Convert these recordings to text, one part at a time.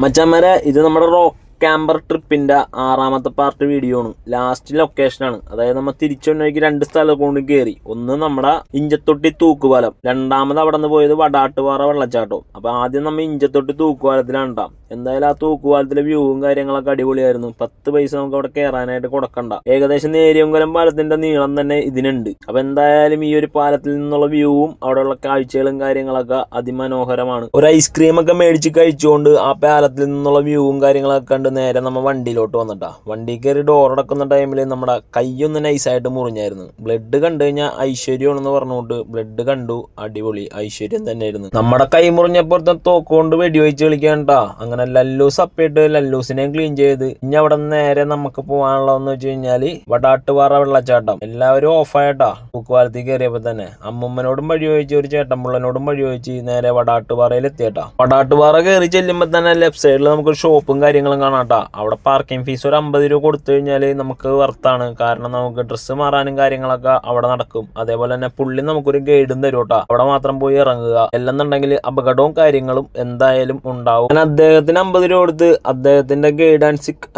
മച്ചാന്മാരെ, ഇത് നമ്മുടെ rock camper ട്രിപ്പിന്റെ 6ാമത്തെ part video ആണ്. ലാസ്റ്റ് ലൊക്കേഷനാണ്. അതായത് നമ്മൾ തിരിച്ചൊന്നേക്ക് 2 സ്ഥലം കൊണ്ട് കയറി. ഒന്ന് നമ്മുടെ ഇഞ്ചത്തൊട്ടി തൂക്കുപാലം, രണ്ടാമത് അവിടെ നിന്ന് പോയത് വടാട്ടുപാറ വെള്ളച്ചാട്ടവും. അപ്പൊ ആദ്യം നമ്മൾ ഇഞ്ചത്തൊട്ടി തൂക്കുപാലത്തിലാണ് ഉണ്ടാവും. എന്തായാലും ആ തൂക്കുപാലത്തിലെ വ്യൂവും കാര്യങ്ങളൊക്കെ അടിപൊളിയായിരുന്നു. 10 പൈസ നമുക്ക് അവിടെ കയറാനായിട്ട് കൊടുക്കണ്ട. ഏകദേശം നേരിയങ്കലം പാലത്തിന്റെ നീളം തന്നെ ഇതിനുണ്ട്. അപ്പൊ എന്തായാലും ഈ ഒരു പാലത്തിൽ നിന്നുള്ള വ്യൂവും അവിടെയുള്ള കാഴ്ചകളും കാര്യങ്ങളൊക്കെ അതിമനോഹരമാണ്. ഒരു ഐസ്ക്രീം ഒക്കെ മേടിച്ച് കഴിച്ചുകൊണ്ട് ആ പാലത്തിൽ നിന്നുള്ള വ്യൂവും കാര്യങ്ങളൊക്കെ കണ്ട് നേരെ നമ്മൾ വണ്ടിയിലോട്ട് വന്നിട്ടാ. വണ്ടി കയറി ഡോർ അടക്കുന്ന ടൈമിൽ നമ്മുടെ കൈയൊന്ന് നൈസായിട്ട് മുറിഞ്ഞായിരുന്നു. ബ്ലഡ് കണ്ടു കഴിഞ്ഞാൽ ഐശ്വര്യമാണെന്ന് പറഞ്ഞുകൊണ്ട് ബ്ലഡ് കണ്ടു. അടിപൊളി ഐശ്വര്യം തന്നെയായിരുന്നു. നമ്മുടെ കൈ മുറിഞ്ഞപ്പോഴത്തെ തോക്കുകൊണ്ട് വെടിവെച്ച് കളിക്കാണ്ടാ. അങ്ങനെ ലല്ലൂസ് അപ്പിട്ട് ലല്ലൂസിനെയും ക്ലീൻ ചെയ്ത് ഇനി അവിടെ നേരെ നമുക്ക് പോകാനുള്ളതെന്ന് വെച്ച് കഴിഞ്ഞാല് വടാട്ടുപാറ വെള്ളച്ചാട്ടം. എല്ലാവരും ഓഫായിട്ടാ തൂക്കുപാലത്തിൽ കയറിയപ്പോ തന്നെ. അമ്മുമ്മനോടും വഴി ചോദിച്ചു, ഒരു ചേട്ടൻപിള്ളനോടും വഴി ചോദിച്ച് നേരെ വടാട്ടുപാറയിൽ എത്തിയട്ടാ. വടാട്ടുപാറ കയറി ചെല്ലുമ്പോ തന്നെ ലെഫ്റ്റ് സൈഡിൽ നമുക്കൊരു ഷോപ്പും കാര്യങ്ങളും കാണാട്ടാ. അവിടെ പാർക്കിംഗ് ഫീസ് ഒരു 50 രൂപ കൊടുത്തു കഴിഞ്ഞാല് നമുക്ക് വർത്താണ്. കാരണം നമുക്ക് ഡ്രസ്സ് മാറാനും കാര്യങ്ങളൊക്കെ അവിടെ നടക്കും. അതേപോലെ തന്നെ പുള്ളി നമുക്കൊരു ഗൈഡും തരുട്ടാ. അവിടെ മാത്രം പോയി ഇറങ്ങുക. അല്ലെന്നുണ്ടെങ്കിൽ അപകടവും കാര്യങ്ങളും എന്തായാലും ഉണ്ടാവും. ഞാൻ അദ്ദേഹത്തിന് 50 രൂപ കൊടുത്ത് അദ്ദേഹത്തിന്റെ ഗൈഡ്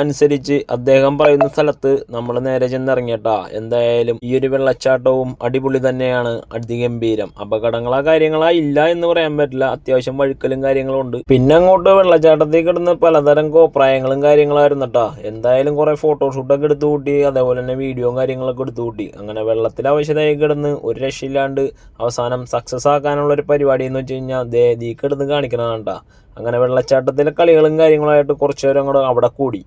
അനുസരിച്ച് അദ്ദേഹം പറയുന്ന സ്ഥലത്ത് നമ്മൾ നേരെ ചെന്നിറങ്ങിയട്ടാ. എന്തായാലും ഈ ഒരു വെള്ളച്ചാട്ടവും അടിപൊളി തന്നെയാണ്, അതിഗംഭീരം. അപകടങ്ങളോ കാര്യങ്ങളോ ഇല്ല എന്ന് പറയാൻ പറ്റില്ല. അത്യാവശ്യം വഴുക്കലും കാര്യങ്ങളും ഉണ്ട്. പിന്നെ അങ്ങോട്ട് വെള്ളച്ചാട്ടത്തിൽ കിടന്ന് പലതരം കോപ്രായങ്ങളും കാര്യങ്ങളായിരുന്നു കേട്ടോ. എന്തായാലും കുറെ ഫോട്ടോഷൂട്ടൊക്കെ എടുത്തു കൂട്ടി. അതേപോലെ തന്നെ വീഡിയോയും കാര്യങ്ങളൊക്കെ എടുത്തു കൂട്ടി. അങ്ങനെ വെള്ളത്തിൽ ആവശ്യമായി കിടന്ന് ഒരു രക്ഷയില്ലാണ്ട് അവസാനം സക്സസ് ആക്കാനുള്ള ഒരു പരിപാടി എന്ന് വെച്ച് കഴിഞ്ഞാൽ ദേദീ കിടന്ന് കാണിക്കണതാണ് കേട്ടോ. അങ്ങനെ വെള്ളച്ചാട്ടത്തിലെ കളികളും കാര്യങ്ങളായിട്ട് കുറച്ചു നേരം കൂടെ അവിടെ കൂടി.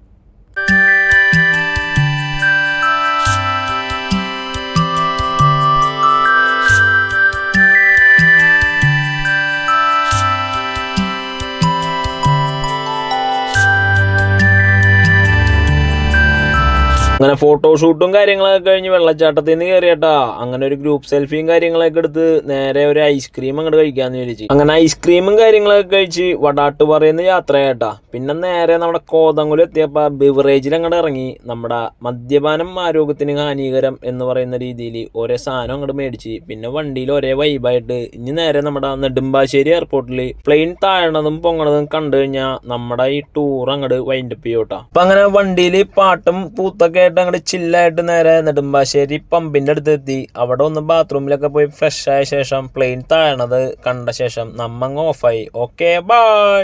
അങ്ങനെ ഫോട്ടോഷൂട്ടും കാര്യങ്ങളൊക്കെ കഴിഞ്ഞ് വെള്ളച്ചാട്ടത്തിൽ നിന്ന് കയറിയട്ടാ. അങ്ങനെ ഒരു ഗ്രൂപ്പ് സെൽഫിയും കാര്യങ്ങളൊക്കെ എടുത്ത് നേരെ ഒരു ഐസ്ക്രീം അങ്ങോട്ട് കഴിക്കാന്ന് വിചാരിച്ചു. അങ്ങനെ ഐസ്ക്രീമും കാര്യങ്ങളൊക്കെ കഴിച്ച് വടാട്ടുപാറയിന്ന് യാത്രയായിട്ടാ. പിന്നെ നേരെ നമ്മുടെ കോതങ്കുലം എത്തിയപ്പോ ബിവറേജിൽ അങ്ങോട്ട് ഇറങ്ങി. നമ്മുടെ മദ്യപാനം ആരോഗ്യത്തിന് ഹാനികരം എന്ന് പറയുന്ന രീതിയിൽ ഒരേ സാധനം അങ്ങോട്ട് മേടിച്ച് പിന്നെ വണ്ടിയിൽ ഒരേ വൈബായിട്ട് ഇനി നേരെ നമ്മുടെ നെടുമ്പാശ്ശേരി എയർപോർട്ടിൽ പ്ലെയിൻ താഴണതും പൊങ്ങണതും കണ്ടു കഴിഞ്ഞാൽ നമ്മുടെ ഈ ടൂർ അങ്ങോട്ട് വൈൻഡപ്പ് ചെയ്യോട്ടാ. അപ്പൊ അങ്ങനെ വണ്ടിയിൽ പാട്ടും പൂത്തൊക്കെ അങ്ങോട്ട് ചില്ലായിട്ട് നേരെ നെടുമ്പാശ്ശേരി പമ്പിന്റെ അടുത്ത് എത്തി. അവിടെ ഒന്ന് ബാത്റൂമിലൊക്കെ പോയി ഫ്രഷ് ആയ ശേഷം പ്ലെയിൻ താഴണത് കണ്ട ശേഷം നമ്മങ്ങ് ഓഫായി. Okay bye.